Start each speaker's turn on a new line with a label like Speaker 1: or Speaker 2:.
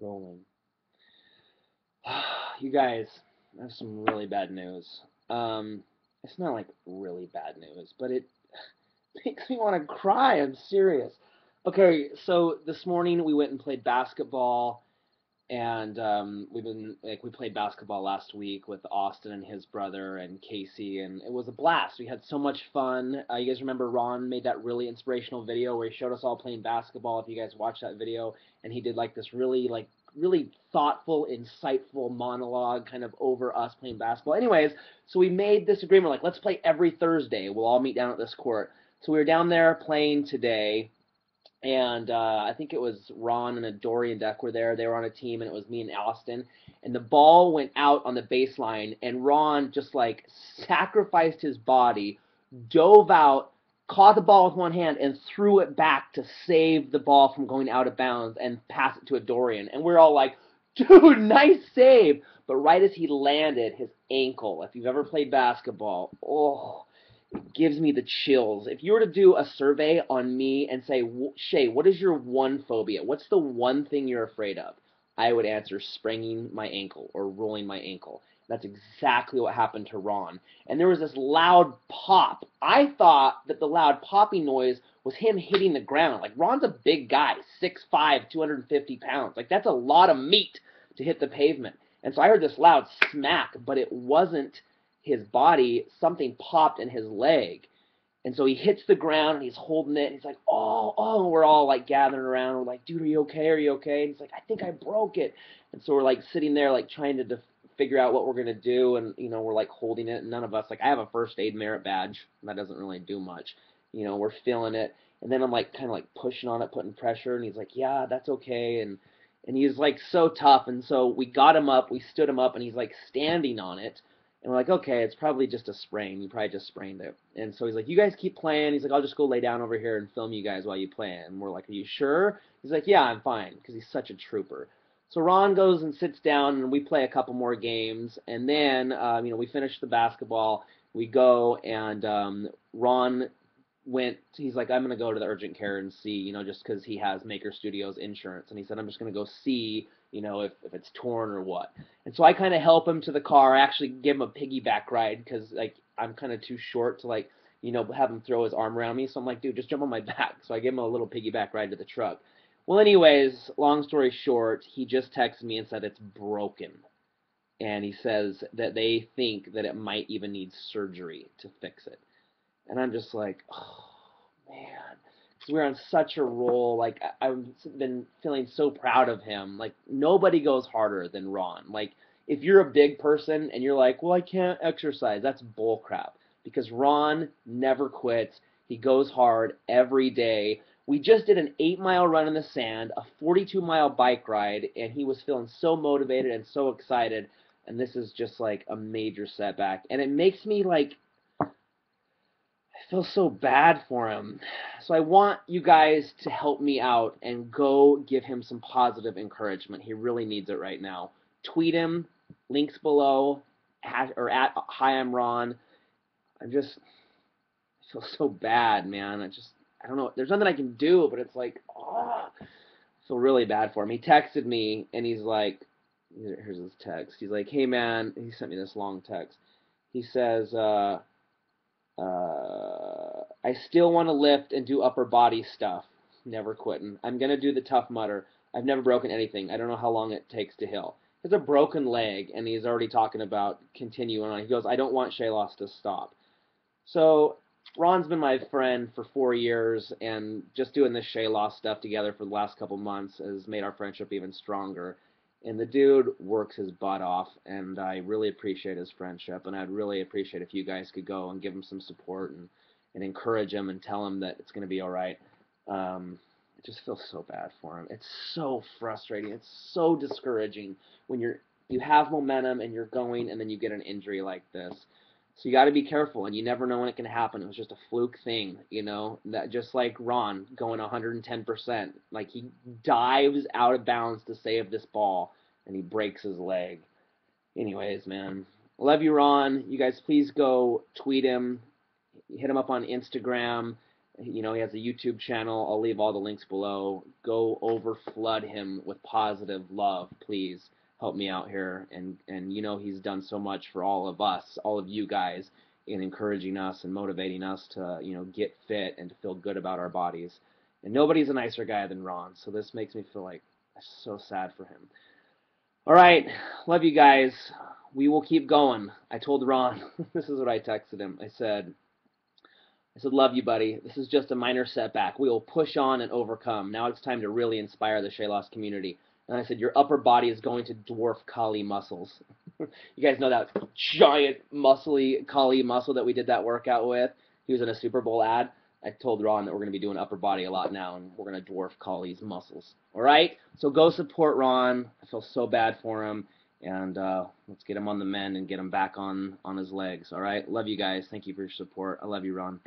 Speaker 1: Rolling. You guys, I have some really bad news. It's not like really bad news, but it makes me want to cry. I'm serious. Okay, so this morning we went and played basketball, and we played basketball last week with Austin and his brother and Casey, and it was a blast. We had so much fun. You guys remember Ron made that really inspirational video where he showed us all playing basketball. If you guys watched that video, and he did like this really thoughtful, insightful monologue kind of over us playing basketball. Anyways, so we made this agreement like let's play every Thursday. We'll all meet down at this court. So we were down there playing today, and I think it was Ron and Dorian Deck were there. They were on a team, and it was me and Austin. And the ball went out on the baseline, and Ron just like sacrificed his body, dove out, caught the ball with one hand, and threw it back to save the ball from going out of bounds and pass it to a Dorian. And we're all like, dude, nice save. But right as he landed, his ankle, if you've ever played basketball, oh, gives me the chills. If you were to do a survey on me and say, Shay, what is your one phobia? What's the one thing you're afraid of? I would answer spraining my ankle or rolling my ankle. That's exactly what happened to Ron. And there was this loud pop. I thought that the loud popping noise was him hitting the ground. Like, Ron's a big guy, 6'5", 250 pounds. Like, that's a lot of meat to hit the pavement. And so I heard this loud smack, but it wasn't his body. Something popped in his leg. And so he hits the ground and he's holding it. And he's like, oh, oh. And we're all like gathering around. We're like, dude, are you okay? Are you okay? And he's like, I think I broke it. And so we're like sitting there like trying to figure out what we're going to do. And, you know, we're like holding it. And none of us, like I have a first aid merit badge. That doesn't really do much. You know, we're feeling it. And then I'm like kind of like pushing on it, putting pressure. And he's like, yeah, that's okay. And he's like so tough. And so we got him up. We stood him up and he's like standing on it. And we're like, okay, it's probably just a sprain. You probably just sprained it. And so he's like, you guys keep playing. He's like, I'll just go lay down over here and film you guys while you play. And we're like, are you sure? He's like, yeah, I'm fine, because he's such a trooper. So Ron goes and sits down, and we play a couple more games. And then, you know, we finish the basketball. We go, and Ron he's like, I'm going to go to the urgent care and see, you know, just because he has Maker Studios insurance. And he said, I'm just going to go see, you know, if it's torn or what. And so I kind of help him to the car. I actually give him a piggyback ride because, like, I'm kind of too short to, like, you know, have him throw his arm around me. So I'm like, dude, just jump on my back. So I give him a little piggyback ride to the truck. Well, anyways, long story short, he just texted me and said it's broken. And he says that they think that it might even need surgery to fix it. And I'm just like, oh, man. Because we're on such a roll. Like, I've been feeling so proud of him. Like, nobody goes harder than Ron. Like, if you're a big person and you're like, well, I can't exercise, that's bullcrap. Because Ron never quits. He goes hard every day. We just did an 8-mile run in the sand, a 42-mile bike ride, and he was feeling so motivated and so excited. And this is just like a major setback. And it makes me like, I feel so bad for him. So I want you guys to help me out and go give him some positive encouragement. He really needs it right now. Tweet him, links below, or at Hi I'm Ron. I feel so bad, man. I don't know. There's nothing I can do, but it's like, oh, I feel really bad for him. He texted me and he's like, here's his text. He's like, hey man, he sent me this long text. He says, I still want to lift and do upper body stuff. Never quitting. I'm going to do the Tough Mudder. I've never broken anything. I don't know how long it takes to heal. He has a broken leg, and he's already talking about continuing on. He goes, I don't want Shaylos to stop. So Ron's been my friend for 4 years, and just doing this Shaylos stuff together for the last couple months has made our friendship even stronger. And the dude works his butt off, and I really appreciate his friendship, and I'd really appreciate if you guys could go and give him some support and encourage him and tell him that it's going to be all right. I just feel so bad for him. It's so frustrating. It's so discouraging when you have momentum and you're going, and then you get an injury like this. So you got to be careful, and you never know when it can happen. It was just a fluke thing, you know, that just like Ron going 110%. Like, he dives out of bounds to save this ball, and he breaks his leg. Anyways, man, love you, Ron. You guys please go tweet him, hit him up on Instagram, You know, he has a YouTube channel. I'll leave all the links below. Go over flood him with positive love, please. Help me out here. And you know, he's done so much for all of us, all of you guys, in encouraging us and motivating us to, you know, get fit and to feel good about our bodies. And nobody's a nicer guy than Ron, so this makes me feel like I'm so sad for him. All right, love you guys. We will keep going. I told Ron, this is what I texted him. I said, love you, buddy. This is just a minor setback. We will push on and overcome. Now it's time to really inspire the Shaylos community. And I said, your upper body is going to dwarf Kali muscles. You guys know that giant, muscly Kali muscle that we did that workout with? He was in a Super Bowl ad. I told Ron that we're going to be doing upper body a lot now, and we're going to dwarf Kali's muscles. All right? So go support Ron. I feel so bad for him. And let's get him on the mend and get him back on his legs. All right? Love you guys. Thank you for your support. I love you, Ron.